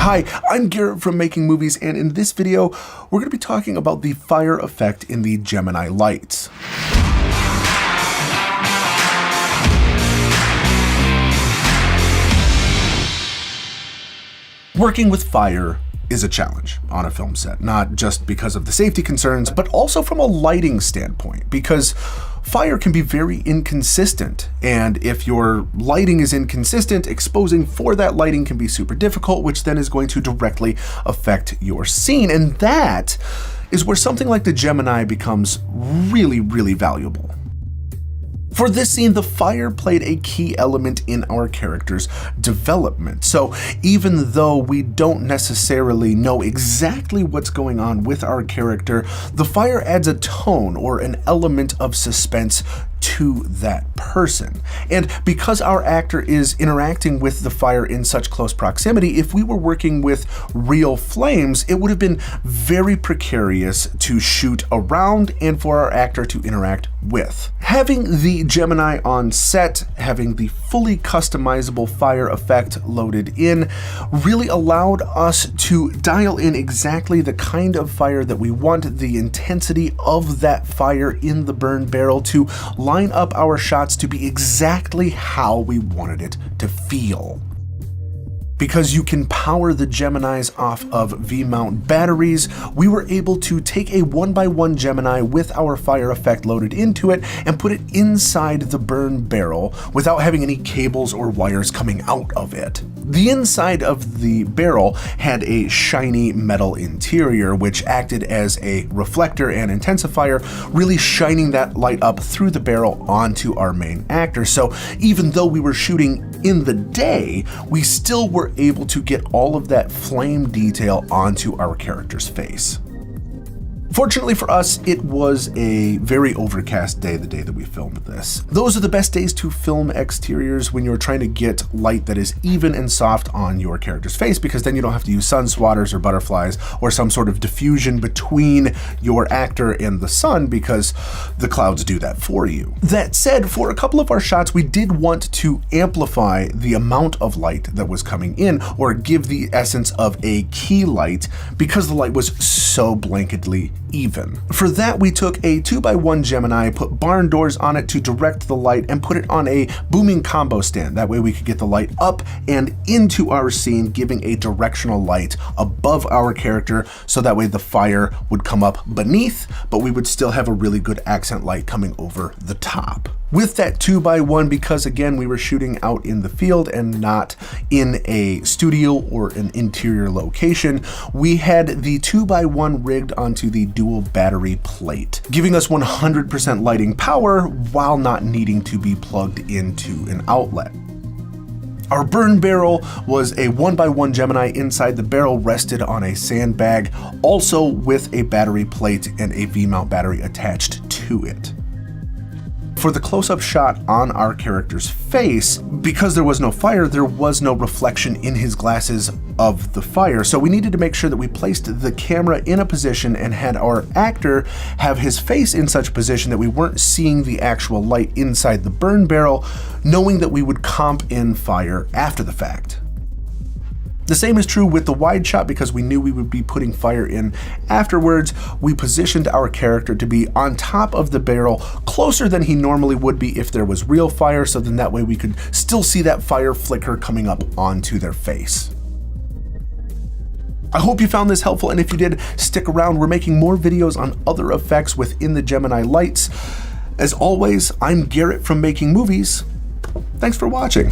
Hi, I'm Garrett from Making Movies, and in this video, we're going to be talking about the fire effect in the Gemini lights. Working with fire is a challenge on a film set, not just because of the safety concerns, but also from a lighting standpoint, because fire can be very inconsistent, and if your lighting is inconsistent, exposing for that lighting can be super difficult, which then is going to directly affect your scene, and that is where something like the Gemini becomes really, really valuable. For this scene, the fire played a key element in our character's development. So even though we don't necessarily know exactly what's going on with our character, the fire adds a tone or an element of suspense to that person. And because our actor is interacting with the fire in such close proximity, if we were working with real flames, it would have been very precarious to shoot around and for our actor to interact with. Having the Gemini on set, having the fully customizable fire effect loaded in, really allowed us to dial in exactly the kind of fire that we want, the intensity of that fire in the burn barrel, to line up our shots to be exactly how we wanted it to feel. Because you can power the Geminis off of V-mount batteries, we were able to take a 1x1 Gemini with our fire effect loaded into it and put it inside the burn barrel without having any cables or wires coming out of it. The inside of the barrel had a shiny metal interior which acted as a reflector and intensifier, really shining that light up through the barrel onto our main actor. So even though we were shooting in the day, we still were able to get all of that flame detail onto our character's face. Fortunately for us, it was a very overcast day the day that we filmed this. Those are the best days to film exteriors when you're trying to get light that is even and soft on your character's face, because then you don't have to use sun swatters or butterflies or some sort of diffusion between your actor and the sun, because the clouds do that for you. That said, for a couple of our shots, we did want to amplify the amount of light that was coming in, or give the essence of a key light, because the light was so blanketly even. For that, we took a 2x1 Gemini, put barn doors on it to direct the light, and put it on a booming combo stand. That way we could get the light up and into our scene, giving a directional light above our character, so that way the fire would come up beneath, but we would still have a really good accent light coming over the top. With that 2x1, because again, we were shooting out in the field and not in a studio or an interior location, we had the 2x1 rigged onto the dual battery plate, giving us 100% lighting power while not needing to be plugged into an outlet. Our burn barrel was a 1x1 Gemini. Inside the barrel rested on a sandbag, also with a battery plate and a V-mount battery attached to it. For the close-up shot on our character's face, because there was no fire, there was no reflection in his glasses of the fire. So we needed to make sure that we placed the camera in a position and had our actor have his face in such a position that we weren't seeing the actual light inside the burn barrel, knowing that we would comp in fire after the fact. The same is true with the wide shot. Because we knew we would be putting fire in afterwards, we positioned our character to be on top of the barrel, closer than he normally would be if there was real fire, so then that way we could still see that fire flicker coming up onto their face. I hope you found this helpful, and if you did, stick around. We're making more videos on other effects within the Gemini lights. As always, I'm Garrett from Making Movies. Thanks for watching.